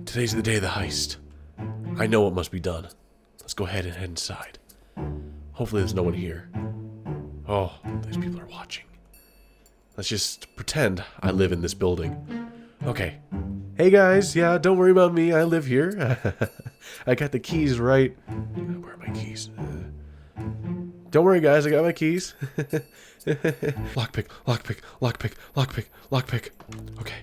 Today's the day of the heist. I know what must be done. Let's go ahead and head inside. Hopefully there's no one here. Oh, these people are watching. Let's just pretend I live in this building. Okay. Hey guys, yeah, don't worry about me. I live here. I got the keys right. Where are my keys? Don't worry guys, I got my keys. Lockpick, lockpick, lockpick, lockpick, lockpick. Okay.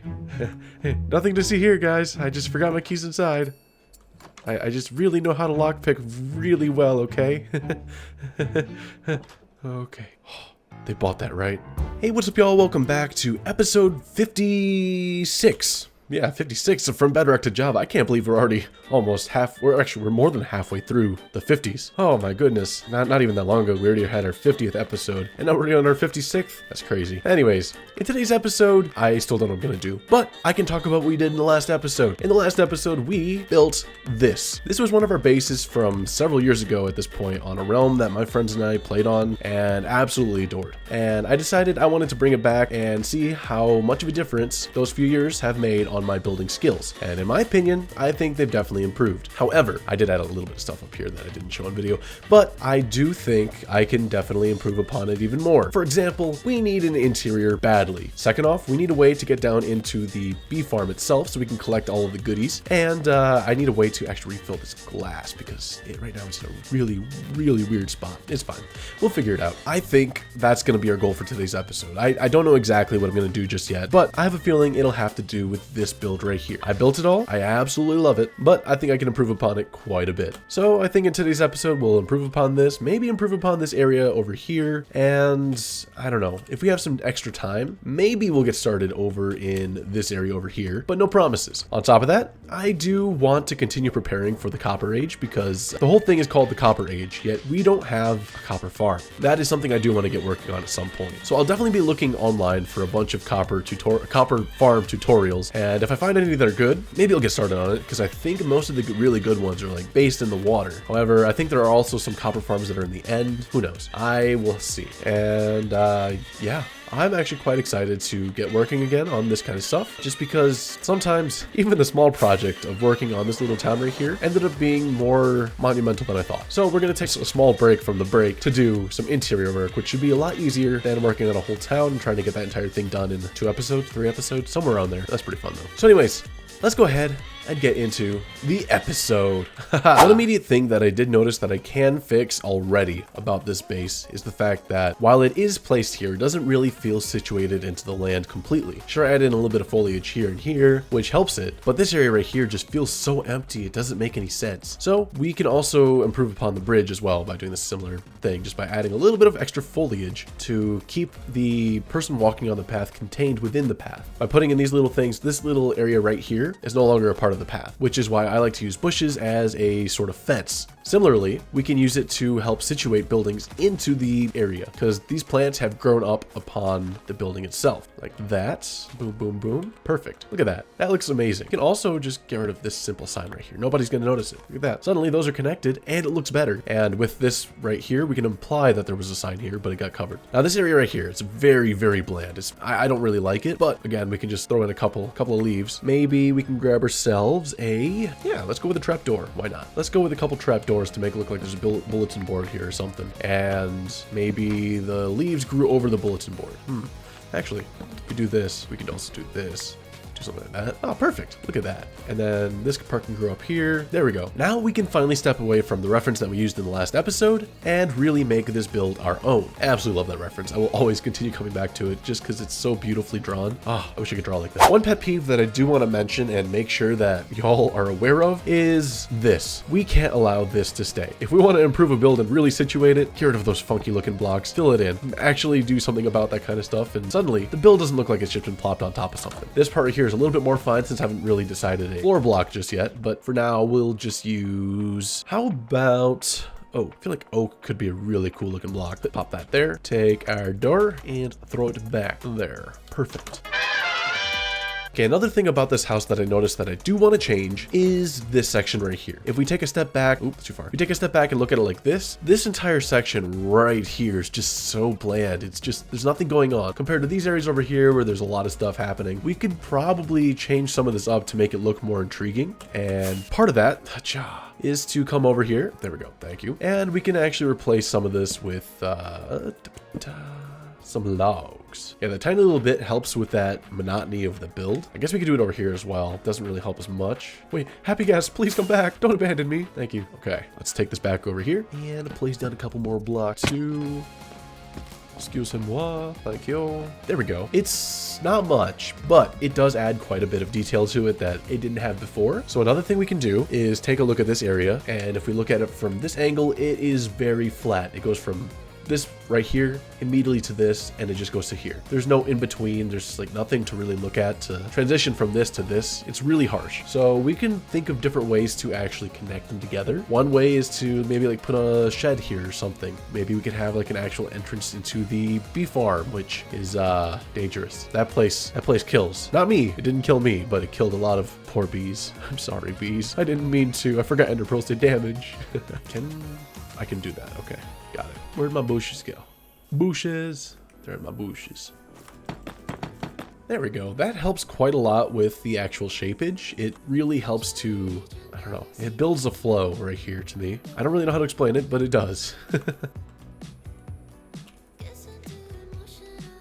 Hey, nothing to see here, guys. I just forgot my keys inside. I just really know how to lockpick really well, okay? Okay. They bought that, right? Hey, what's up, y'all? Welcome back to episode 56. Yeah, 56 from Bedrock to Java. I can't believe we're already almost we're more than halfway through the 50s. Oh my goodness. Not even that long ago, we already had our 50th episode, and now we're already on our 56th? That's crazy. Anyways, in today's episode, I still don't know what I'm gonna do, but I can talk about what we did in the last episode. In the last episode, we built this. This was one of our bases from several years ago at this point on a realm that my friends and I played on and absolutely adored. And I decided I wanted to bring it back and see how much of a difference those few years have made on my building skills. And in my opinion, I think they've definitely improved. However, I did add a little bit of stuff up here that I didn't show on video, but I do think I can definitely improve upon it even more. For example, we need an interior badly. Second off, we need a way to get down into the bee farm itself so we can collect all of the goodies. And I need a way to actually refill this glass because right now it's in a really, really weird spot. It's fine. We'll figure it out. I think that's going to be our goal for today's episode. I don't know exactly what I'm going to do just yet, but I have a feeling it'll have to do with this build right here. I built it all. I absolutely love it, but I think I can improve upon it quite a bit. So I think in today's episode, we'll improve upon this, maybe improve upon this area over here. And I don't know, if we have some extra time, maybe we'll get started over in this area over here, but no promises. On top of that, I do want to continue preparing for the Copper Age because the whole thing is called the Copper Age, yet we don't have a copper farm. That is something I do want to get working on at some point. So I'll definitely be looking online for a bunch of copper farm tutorials, and if I find any that are good, maybe I'll get started on it because I think most of the really good ones are like based in the water. However, I think there are also some copper farms that are in the end. Who knows? I will see. And yeah, I'm actually quite excited to get working again on this kind of stuff, just because sometimes even the small project of working on this little town right here ended up being more monumental than I thought. So we're going to take a small break from the break to do some interior work, which should be a lot easier than working on a whole town and trying to get that entire thing done in 2 episodes, 3 episodes, somewhere around there. That's pretty fun though. So anyways, let's go ahead and get into the episode. One immediate thing that I did notice that I can fix already about this base is the fact that while it is placed here, it doesn't really feel situated into the land completely. Sure, I added in a little bit of foliage here and here, which helps it, but this area right here just feels so empty, it doesn't make any sense. So we can also improve upon the bridge as well by doing this similar thing, just by adding a little bit of extra foliage to keep the person walking on the path contained within the path. By putting in these little things, this little area right here is no longer a part of the path, which is why I like to use bushes as a sort of fence. Similarly, we can use it to help situate buildings into the area because these plants have grown up upon the building itself. Like that. Boom, boom, boom. Perfect. Look at that. That looks amazing. You can also just get rid of this simple sign right here. Nobody's going to notice it. Look at that. Suddenly those are connected and it looks better. And with this right here, we can imply that there was a sign here, but it got covered. Now this area right here, it's very, very bland. I don't really like it, but again, we can just throw in a couple of leaves. Maybe we can grab ourselves let's go with a trapdoor. Why not? Let's go with a couple trapdoors to make it look like there's a bulletin board here or something. And maybe the leaves grew over the bulletin board. Actually, we could do this. We could also do this. Do something like that. Oh, perfect. Look at that. And then this part can grow up here. There we go. Now we can finally step away from the reference that we used in the last episode and really make this build our own. I absolutely love that reference. I will always continue coming back to it just because it's so beautifully drawn. I wish I could draw like that. One pet peeve that I do want to mention and make sure that y'all are aware of is this. We can't allow this to stay. If we want to improve a build and really situate it, get rid of those funky looking blocks, fill it in, actually do something about that kind of stuff, and suddenly the build doesn't look like it's just been plopped on top of something. This part right here is a little bit more fine since I haven't really decided a floor block just yet, but for now we'll just use, how about, I feel like oak could be a really cool looking block. Pop that there, take our door and throw it back there. Perfect. Okay, another thing about this house that I noticed that I do want to change is this section right here. If we take a step back, oops, too far. If we take a step back and look at it like this entire section right here is just so bland. It's just, there's nothing going on compared to these areas over here where there's a lot of stuff happening. We could probably change some of this up to make it look more intriguing. And part of that, is to come over here. There we go. Thank you. And we can actually replace some of this with some logs. Yeah, the tiny little bit helps with that monotony of the build. I guess we could do it over here as well. Doesn't really help us much. Wait, happy guest, please come back. Don't abandon me. Thank you. Okay, let's take this back over here and place down a couple more blocks too. Excusez-moi, thank you. There we go. It's not much, but it does add quite a bit of detail to it that it didn't have before. So another thing we can do is take a look at this area, and if we look at it from this angle, it is very flat. It goes from this right here immediately to this, and it just goes to here. There's no in between. There's like nothing to really look at to transition from this to this. It's really harsh. So we can think of different ways to actually connect them together. One way is to maybe like put a shed here or something. Maybe we could have like an actual entrance into the bee farm, which is dangerous. That place kills. Not me. It didn't kill me, but it killed a lot of poor bees. I'm sorry, bees. I didn't mean to. I forgot ender pearls did damage. I can do that. Okay. Got it. Where'd my bushes go? Bushes. There are my bushes. There we go. That helps quite a lot with the actual shapeage. It really helps to, I don't know, it builds a flow right here to me. I don't really know how to explain it, but it does.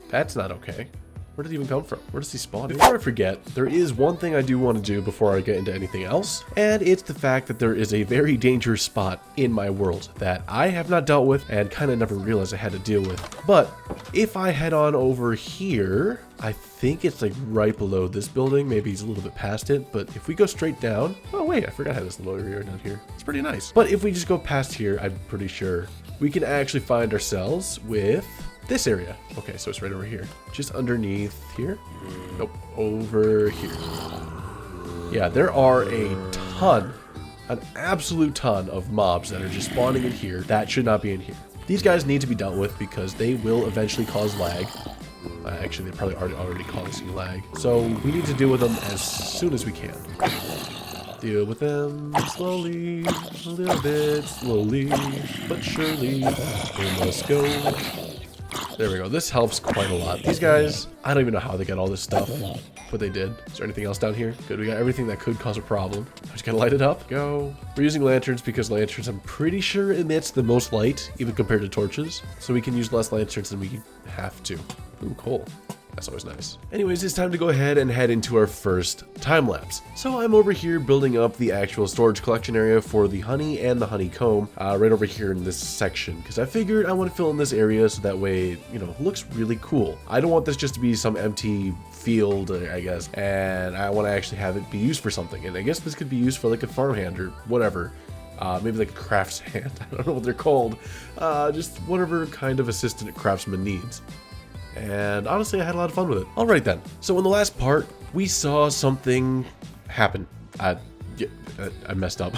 That's not okay. Where did he even come from? Where does he spawn? Before I forget, there is one thing I do want to do before I get into anything else, and it's the fact that there is a very dangerous spot in my world that I have not dealt with and kind of never realized I had to deal with. But if I head on over here, I think it's like right below this building. Maybe he's a little bit past it, but if we go straight down, oh wait, I forgot I had this little area down here. It's pretty nice. But if we just go past here, I'm pretty sure we can actually find ourselves with this area. Okay, so it's right over here. Just underneath here. Nope, over here. Yeah, there are a ton, an absolute ton of mobs that are just spawning in here that should not be in here. These guys need to be dealt with because they will eventually cause lag. Actually, they probably already causing lag. So we need to deal with them as soon as we can. Deal with them slowly, a little bit slowly, but surely. We must go. There we go. This helps quite a lot. These guys, I don't even know how they got all this stuff, but they did. Is there anything else down here? Good. We got everything that could cause a problem. I just gotta light it up. Go. We're using lanterns because lanterns, I'm pretty sure, emits the most light, even compared to torches. So we can use less lanterns than we have to. Ooh, coal. That's always nice. Anyways, it's time to go ahead and head into our first time lapse. So I'm over here building up the actual storage collection area for the honey and the honeycomb right over here in this section, because I figured I want to fill in this area so that way, you know, it looks really cool. I don't want this just to be some empty field, I guess, and I want to actually have it be used for something. And I guess this could be used for like a farmhand or whatever. Maybe like a crafts hand. I don't know what they're called. Just whatever kind of assistant a craftsman needs. And honestly, I had a lot of fun with it. All right then. So in the last part, we saw something happen. I messed up.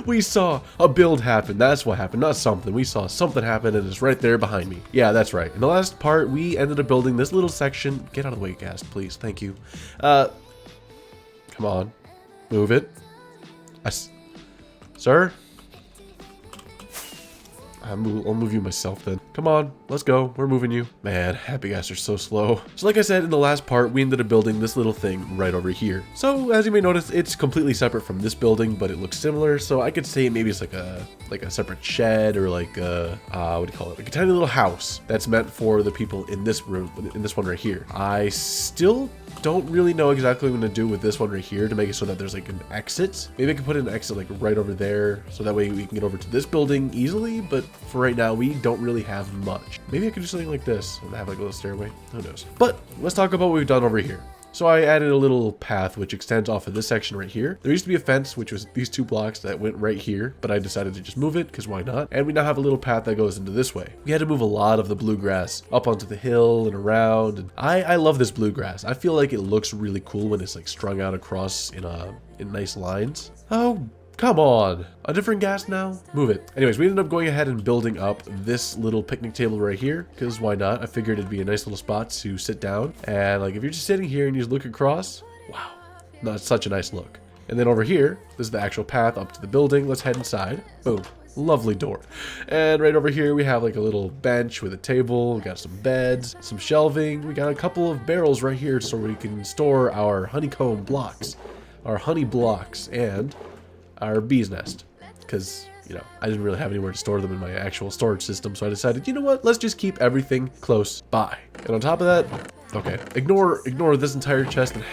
We saw a build happen. That's what happened, not something. We saw something happen, and it's right there behind me. Yeah, that's right. In the last part, we ended up building this little section. Get out of the way, Gast, please. Thank you. Come on. Move it. Sir? I'll move you myself then. Come on, let's go. We're moving you. Man, happy guys are so slow. So like I said in the last part, we ended up building this little thing right over here. So as you may notice, it's completely separate from this building, but it looks similar. So I could say maybe it's like a separate shed or like a, what do you call it? Like a tiny little house that's meant for the people in this room, in this one right here. I still don't really know exactly what I'm gonna do with this one right here to make it so that there's like an exit. Maybe I can put an exit like right over there so that way we can get over to this building easily, but for right now we don't really have much. Maybe I could do something like this and have like a little stairway, who knows. But let's talk about what we've done over here. So I added a little path which extends off of this section right here. There used to be a fence, which was these 2 blocks that went right here, but I decided to just move it because why not? And we now have a little path that goes into this way. We had to move a lot of the bluegrass up onto the hill and around. And I love this bluegrass. I feel like it looks really cool when it's like strung out across in nice lines. Oh Come on. A different gas now? Move it. Anyways, we ended up going ahead and building up this little picnic table right here, because why not? I figured it'd be a nice little spot to sit down. And like, if you're just sitting here and you just look across, wow, that's such a nice look. And then over here, this is the actual path up to the building. Let's head inside. Boom. Lovely door. And right over here, we have like a little bench with a table. We got some beds, some shelving. We got a couple of barrels right here so we can store our honeycomb blocks, our honey blocks, and our bee's nest. Because, you know, I didn't really have anywhere to store them in my actual storage system. So I decided, you know what? Let's just keep everything close by. And on top of that, okay, ignore this entire chest and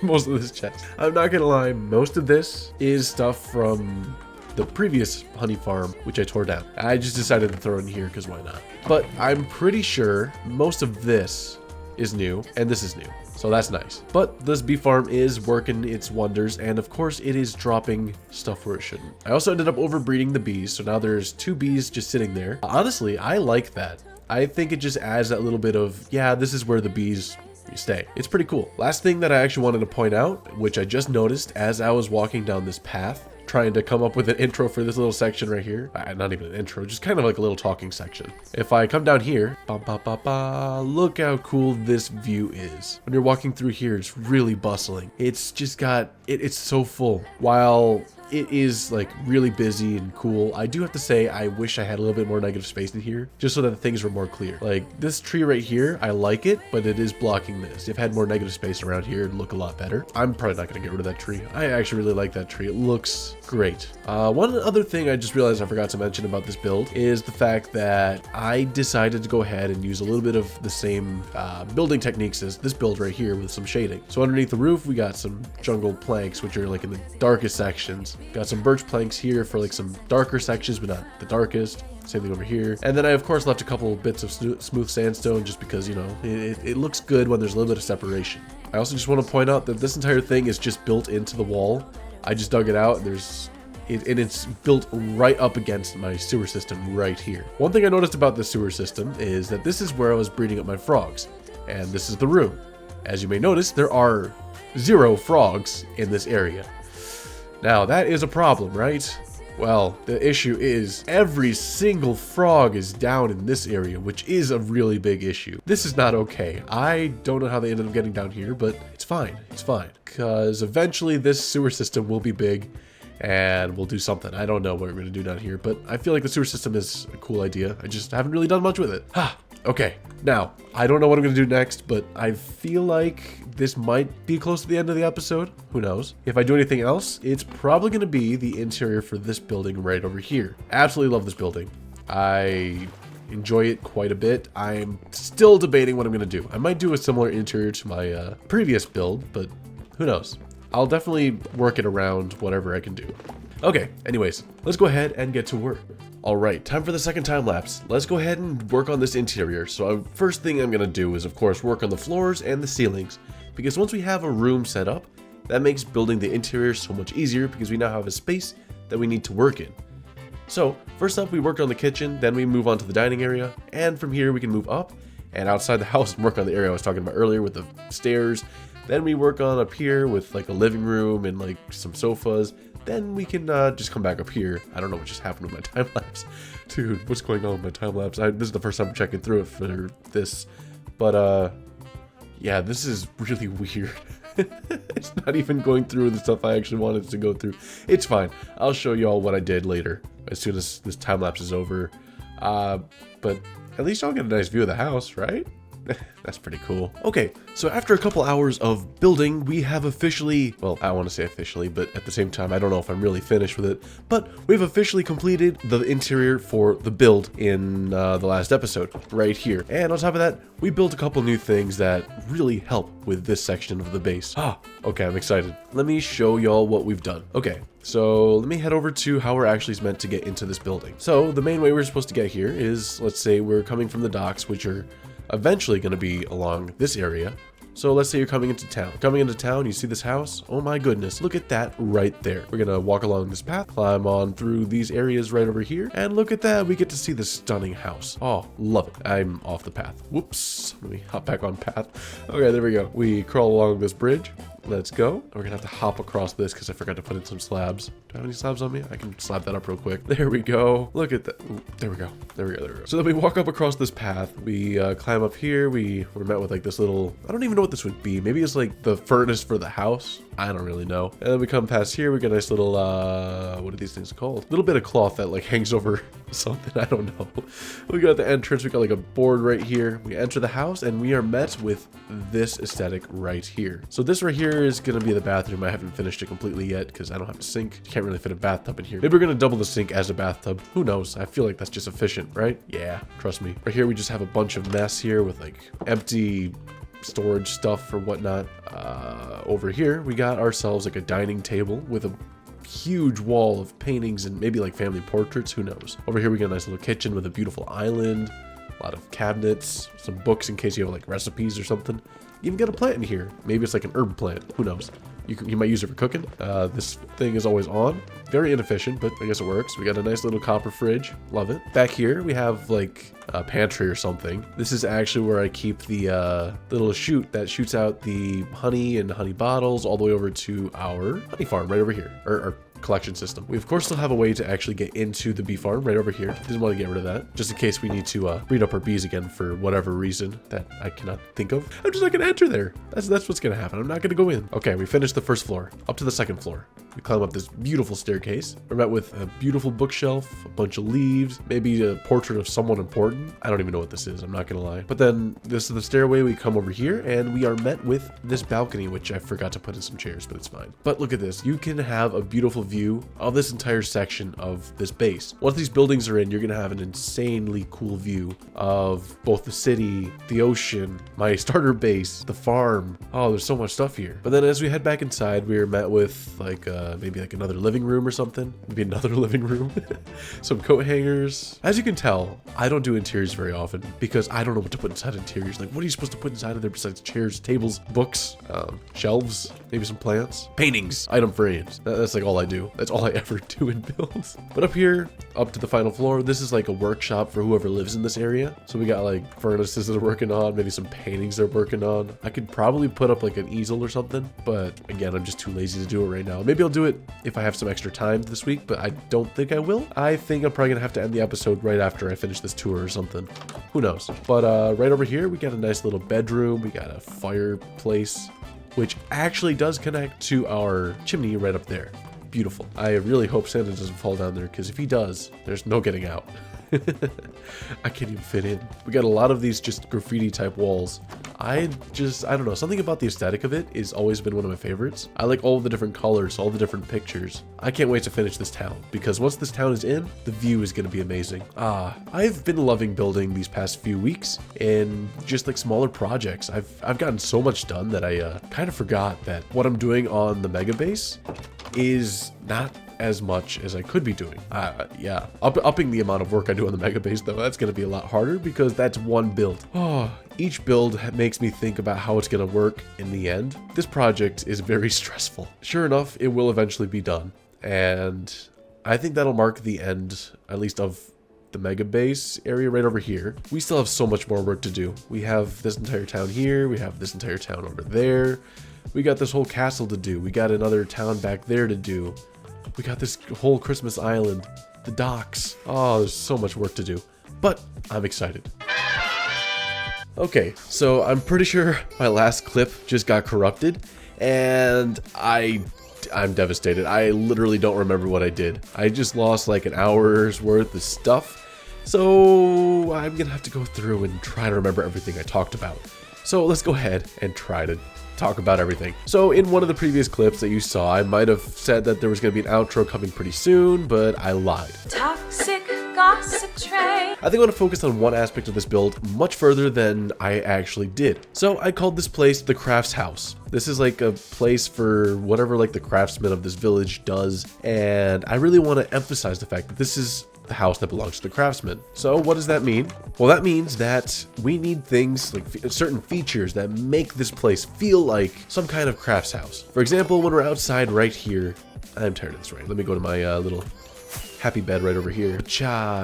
most of this chest. I'm not gonna lie, most of this is stuff from the previous honey farm, which I tore down. I just decided to throw it in here because why not? But I'm pretty sure most of this is new and this is new. So that's nice. But this bee farm is working its wonders, and of course it is dropping stuff where it shouldn't. I also ended up overbreeding the bees, so now there's 2 bees just sitting there. Honestly, I like that. I think it just adds that little bit of, yeah, this is where the bees stay. It's pretty cool. Last thing that I actually wanted to point out, which I just noticed as I was walking down this path, trying to come up with an intro for this little section right here. Not even an intro, just kind of like a little talking section. If I come down here, look how cool this view is. When you're walking through here, it's really bustling. It's just got, it's so full. While it is like really busy and cool, I do have to say I wish I had a little bit more negative space in here, just so that the things were more clear. Like this tree right here, I like it, but it is blocking this. If I had more negative space around here, it'd look a lot better. I'm probably not gonna get rid of that tree. I actually really like that tree. It looks great. One other thing I just realized I forgot to mention about this build is the fact that I decided to go ahead and use a little bit of the same building techniques as this build right here with some shading. So underneath the roof, we got some jungle planks, which are like in the darkest sections. Got some birch planks here for like some darker sections, but not the darkest. Same thing over here. And then I, of course, left a couple bits of smooth sandstone just because, you know, it looks good when there's a little bit of separation. I also just want to point out that this entire thing is just built into the wall. I just dug it out. And it's built right up against my sewer system right here. One thing I noticed about this sewer system is that this is where I was breeding up my frogs. And this is the room. As you may notice, there are 0 frogs in this area. Now, that is a problem, right? Well, the issue is every single frog is down in this area, which is a really big issue. This is not okay. I don't know how they ended up getting down here, but it's fine. It's fine. Because eventually this sewer system will be big and we'll do something. I don't know what we're going to do down here, but I feel like the sewer system is a cool idea. I just haven't really done much with it. Okay. Now, I don't know what I'm going to do next, but I feel like this might be close to the end of the episode. Who knows? If I do anything else, it's probably going to be the interior for this building right over here. Absolutely love this building. I enjoy it quite a bit. I'm still debating what I'm going to do. I might do a similar interior to my previous build, but who knows? I'll definitely work it around whatever I can do. Okay, anyways, let's go ahead and get to work. All right, time for the second time lapse. Let's go ahead and work on this interior. So first thing I'm gonna do is, of course, work on the floors and the ceilings, because once we have a room set up, that makes building the interior so much easier because we now have a space that we need to work in. So first up, we worked on the kitchen, then we move on to the dining area, and from here we can move up and outside the house and work on the area I was talking about earlier with the stairs. Then we work on up here with like a living room and like some sofas. Then we can just come back up here. I don't know what just happened with my time lapse. Dude, what's going on with my time lapse? This is the first time I'm checking through it for this. But yeah, this is really weird. It's not even going through the stuff I actually wanted to go through. It's fine. I'll show you all what I did later as soon as this time lapse is over. But at least I'll get a nice view of the house, right? That's pretty cool. Okay, so after a couple hours of building, we have officially, well, I want to say officially, but at the same time, I don't know if I'm really finished with it, but we've officially completed the interior for the build in the last episode, right here. And on top of that, we built a couple new things that really help with this section of the base. Okay, I'm excited. Let me show y'all what we've done. Okay, so let me head over to how we're actually meant to get into this building. So the main way we're supposed to get here is, let's say we're coming from the docks, which are eventually going to be along this area. So let's say you're coming into town. Coming into town, you see this house. Oh my goodness, look at that right there. We're gonna walk along this path, climb on through these areas right over here, and look at that, we get to see this stunning house. Oh, love it. I'm off the path. Whoops, let me hop back on path. Okay, there we go. We crawl along this bridge, Let's go. We're gonna have to hop across this because I forgot to put in some slabs. Do I have any slabs on me? I can slab that up real quick. There we go. Look at that. Ooh, there we go. There we go. There we go. So then we walk up across this path. We climb up here. We're met with like this little, I don't even know what this would be. Maybe it's like the furnace for the house. I don't really know. And then we come past here. We got a nice little, what are these things called? A little bit of cloth that like hangs over something. I don't know. We got the entrance. We got like a board right here. We enter the house and we are met with this aesthetic right here. So this right here is going to be the bathroom. I haven't finished it completely yet because I don't have a sink. You can't really fit a bathtub in here. Maybe we're going to double the sink as a bathtub. Who knows? I feel like that's just efficient, right? Yeah, trust me. Right here, we just have a bunch of mess here with like empty storage stuff or whatnot. Over here, we got ourselves like a dining table with a huge wall of paintings and maybe like family portraits. Who knows? Over here, we got a nice little kitchen with a beautiful island. A lot of cabinets, some books in case you have like recipes or something. You even got a plant in here. Maybe it's like an herb plant. Who knows? You might use it for cooking. This thing is always on. Very inefficient, but I guess it works. We got a nice little copper fridge. Love it. Back here, we have like a pantry or something. This is actually where I keep the little chute that shoots out the honey and honey bottles all the way over to our honey farm right over here. Or collection system. We of course still have a way to actually get into the bee farm right over here. Didn't want to get rid of that just in case we need to breed up our bees again for whatever reason that I cannot think of. I'm just not gonna enter there. That's what's gonna happen. I'm not gonna go in. Okay, we finished the first floor. Up to the second floor. We climb up this beautiful staircase. We're met with a beautiful bookshelf, a bunch of leaves, maybe a portrait of someone important. I don't even know what this is, I'm not gonna lie. But then this is the stairway. We come over here and we are met with this balcony, which I forgot to put in some chairs, but it's fine. But look at this. You can have a beautiful view of this entire section of this base. Once these buildings are in, you're gonna have an insanely cool view of both the city, the ocean, my starter base, the farm. Oh, there's so much stuff here. But then as we head back inside, we are met with like maybe like another living room or something. Maybe another living room. Some coat hangers. As you can tell, I don't do interiors very often because I don't know what to put inside interiors. Like, what are you supposed to put inside of there besides chairs, tables, books, shelves, maybe some plants, paintings, item frames. That's like all I do. That's all I ever do in builds. But up here, up to the final floor, this is like a workshop for whoever lives in this area. So we got like furnaces that they're working on, maybe some paintings they're working on. I could probably put up like an easel or something, but again, I'm just too lazy to do it right now. Maybe I'll do it if I have some extra time this week, but I don't think I will. I think I'm probably gonna have to end the episode right after I finish this tour or something. Who knows? But right over here, we got a nice little bedroom. We got a fireplace, which actually does connect to our chimney right up there. Beautiful. I really hope Santa doesn't fall down there because if he does, there's no getting out. I can't even fit in. We got a lot of these just graffiti type walls. I don't know, something about the aesthetic of it has always been one of my favorites. I like all the different colors, all the different pictures. I can't wait to finish this town because once this town is in, the view is going to be amazing. I've been loving building these past few weeks and just like smaller projects. I've gotten so much done that I kind of forgot that what I'm doing on the mega base is not as much as I could be doing. Yeah, upping the amount of work I do on the mega base though, that's going to be a lot harder because that's one build. Each build makes me think about how it's going to work in the end. This project is very stressful. Sure enough, it will eventually be done. And I think that'll mark the end, at least of the mega base area right over here. We still have so much more work to do. We have this entire town here. We have this entire town over there. We got this whole castle to do. We got another town back there to do. We got this whole Christmas island, the docks. Oh, there's so much work to do, but I'm excited. Okay, so I'm pretty sure my last clip just got corrupted, and I'm devastated. I literally don't remember what I did. I just lost like an hour's worth of stuff, so I'm gonna have to go through and try to remember everything I talked about. So let's go ahead and try to talk about everything. So in one of the previous clips that you saw, I might have said that there was going to be an outro coming pretty soon, but I lied. Toxic gossip train. I think I want to focus on one aspect of this build much further than I actually did. So I called this place the Crafts House. This is like a place for whatever like the craftsman of this village does, and I really want to emphasize the fact that this is the house that belongs to the craftsman. So what does that mean? Well, that means that we need things like certain features that make this place feel like some kind of crafts house. For example, when we're outside right here, I'm tired of this rain. Let me go to my little happy bed right over here.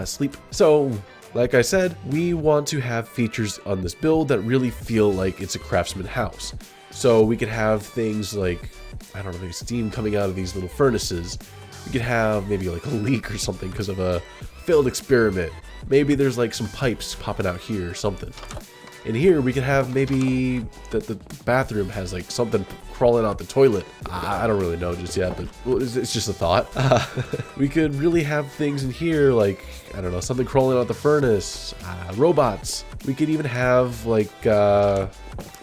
Sleep. So Like I said, we want to have features on this build that really feel like it's a craftsman house. So we could have things like, I don't know, maybe steam coming out of these little furnaces. We could have maybe like a leak or something because of a failed experiment. Maybe there's like some pipes popping out here or something. In here, we could have maybe that the bathroom has like something crawling out the toilet. I don't really know just yet, but it's just a thought. We could really have things in here like, I don't know, something crawling out the furnace, robots. We could even have like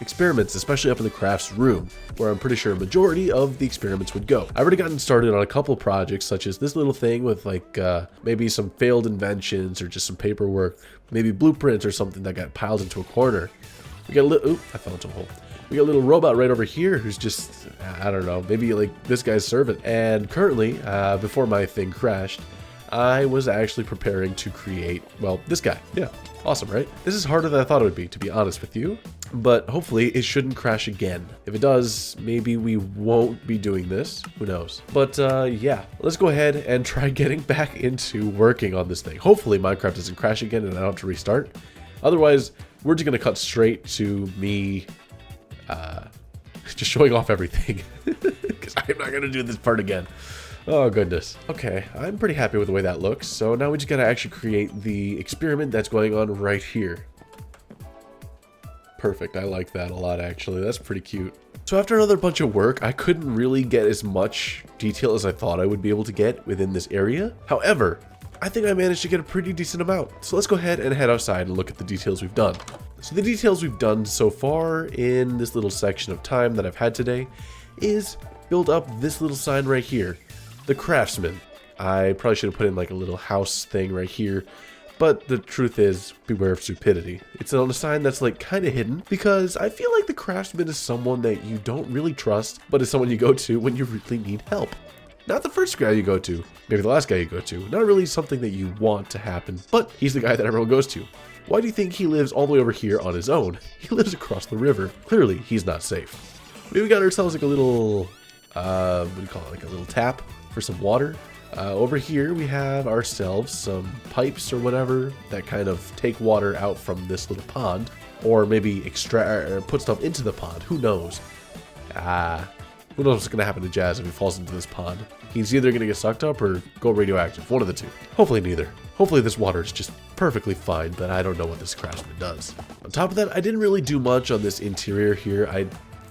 experiments, especially up in the crafts room, where I'm pretty sure a majority of the experiments would go. I've already gotten started on a couple projects, such as this little thing with like maybe some failed inventions or just some paperwork, maybe blueprints or something that got piled into a corner. We got a little, oop, I fell into a hole. We got a little robot right over here who's just, I don't know, maybe like this guy's servant. And currently, before my thing crashed, I was actually preparing to create, well, this guy. Yeah, awesome, right? This is harder than I thought it would be, to be honest with you. But hopefully it shouldn't crash again. If it does, maybe we won't be doing this. Who knows? But yeah, let's go ahead and try getting back into working on this thing. Hopefully Minecraft doesn't crash again and I don't have to restart. Otherwise, we're just going to cut straight to me just showing off everything. Because I'm not going to do this part again. Oh, goodness. Okay, I'm pretty happy with the way that looks. So now we just got to actually create the experiment that's going on right here. Perfect. I like that a lot, actually. That's pretty cute. So after another bunch of work, I couldn't really get as much detail as I thought I would be able to get within this area. However, I think I managed to get a pretty decent amount. So let's go ahead and head outside and look at the details we've done. So the details we've done so far in this little section of time that I've had today is build up this little sign right here, the craftsman. I probably should have put in like a little house thing right here. But the truth is, beware of stupidity. It's on a sign that's like kind of hidden because I feel like the craftsman is someone that you don't really trust, but is someone you go to when you really need help. Not the first guy you go to, maybe the last guy you go to. Not really something that you want to happen, but he's the guy that everyone goes to. Why do you think he lives all the way over here on his own? He lives across the river. Clearly, he's not safe. We got ourselves like a little, what do you call it? Like a little tap for some water. Over here we have ourselves some pipes or whatever that kind of take water out from this little pond, or maybe extract or put stuff into the pond. Who knows? Who knows what's gonna happen to Jazz if he falls into this pond? He's either gonna get sucked up or go radioactive. One of the two. Hopefully neither. Hopefully this water is just perfectly fine, but I don't know what this craftsman does. On top of that, I didn't really do much on this interior here. I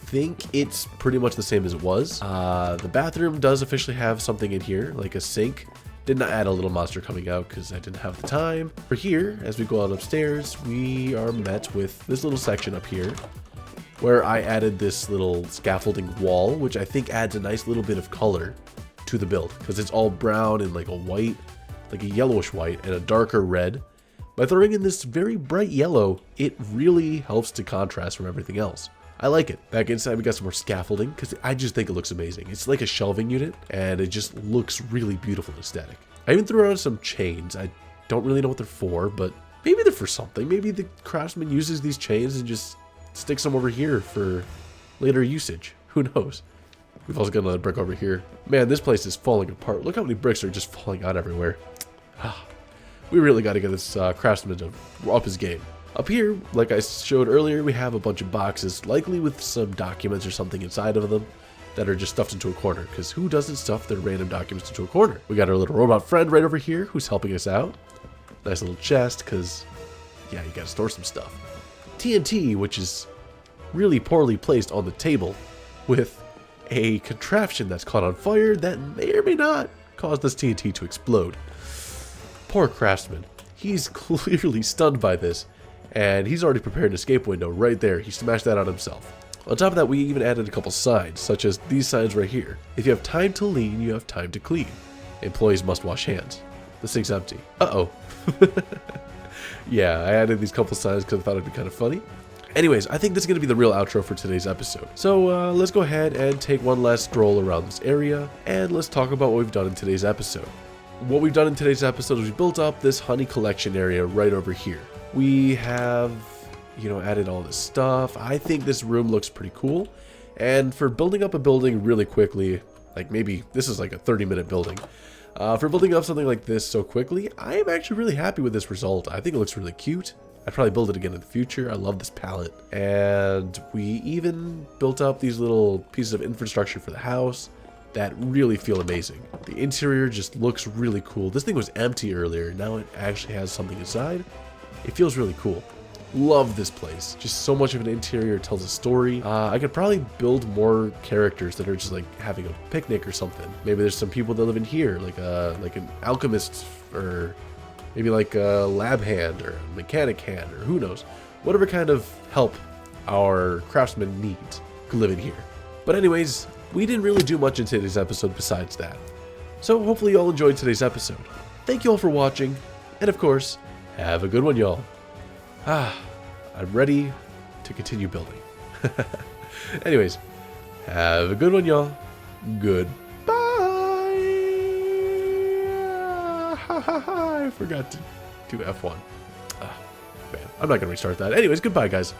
think it's pretty much the same as it was. The bathroom does officially have something in here, like a sink. Did not add a little monster coming out because I didn't have the time. For here, as we go on upstairs, we are met with this little section up here where I added this little scaffolding wall, which I think adds a nice little bit of color to the build because it's all brown and like a white, like a yellowish white and a darker red. By throwing in this very bright yellow, it really helps to contrast from everything else. I like it. Back inside, we got some more scaffolding because I just think it looks amazing. It's like a shelving unit and it just looks really beautiful and aesthetic. I even threw out some chains. I don't really know what they're for, but maybe they're for something. Maybe the craftsman uses these chains and just sticks them over here for later usage. Who knows? We've also got another brick over here. Man, this place is falling apart. Look how many bricks are just falling out everywhere. We really got to get this craftsman to up his game. Up here, like I showed earlier, we have a bunch of boxes, likely with some documents or something inside of them that are just stuffed into a corner, because who doesn't stuff their random documents into a corner? We got our little robot friend right over here who's helping us out. Nice little chest, because, yeah, you gotta store some stuff. TNT, which is really poorly placed on the table, with a contraption that's caught on fire that may or may not cause this TNT to explode. Poor craftsman. He's clearly stunned by this. And he's already prepared an escape window right there. He smashed that on himself. On top of that, we even added a couple signs, such as these signs right here. If you have time to lean, you have time to clean. Employees must wash hands. The sink's empty. Uh-oh. Yeah, I added these couple signs because I thought it'd be kind of funny. Anyways, I think this is going to be the real outro for today's episode. So let's go ahead and take one last stroll around this area, and let's talk about what we've done in today's episode. What we've done in today's episode is we built up this honey collection area right over here. We have, you know, added all this stuff. I think this room looks pretty cool. And for building up a building really quickly, like maybe this is like a 30-minute building, For building up something like this so quickly, I am actually really happy with this result. I think it looks really cute. I'd probably build it again in the future. I love this palette. And we even built up these little pieces of infrastructure for the house that really feel amazing. The interior just looks really cool. This thing was empty earlier. Now it actually has something inside. It feels really cool. Love this place. Just so much of an interior, tells a story. I could probably build more characters that are just like having a picnic or something. Maybe there's some people that live in here, like an alchemist, or maybe like a lab hand or a mechanic hand, or who knows. Whatever kind of help our craftsmen need could live in here. But anyways, we didn't really do much in today's episode besides that. So hopefully you all enjoyed today's episode. Thank you all for watching, and of course, have a good one, y'all. I'm ready to continue building. Anyways, have a good one, y'all. Goodbye. I forgot to do F1. Man, I'm not going to restart that. Anyways, goodbye, guys.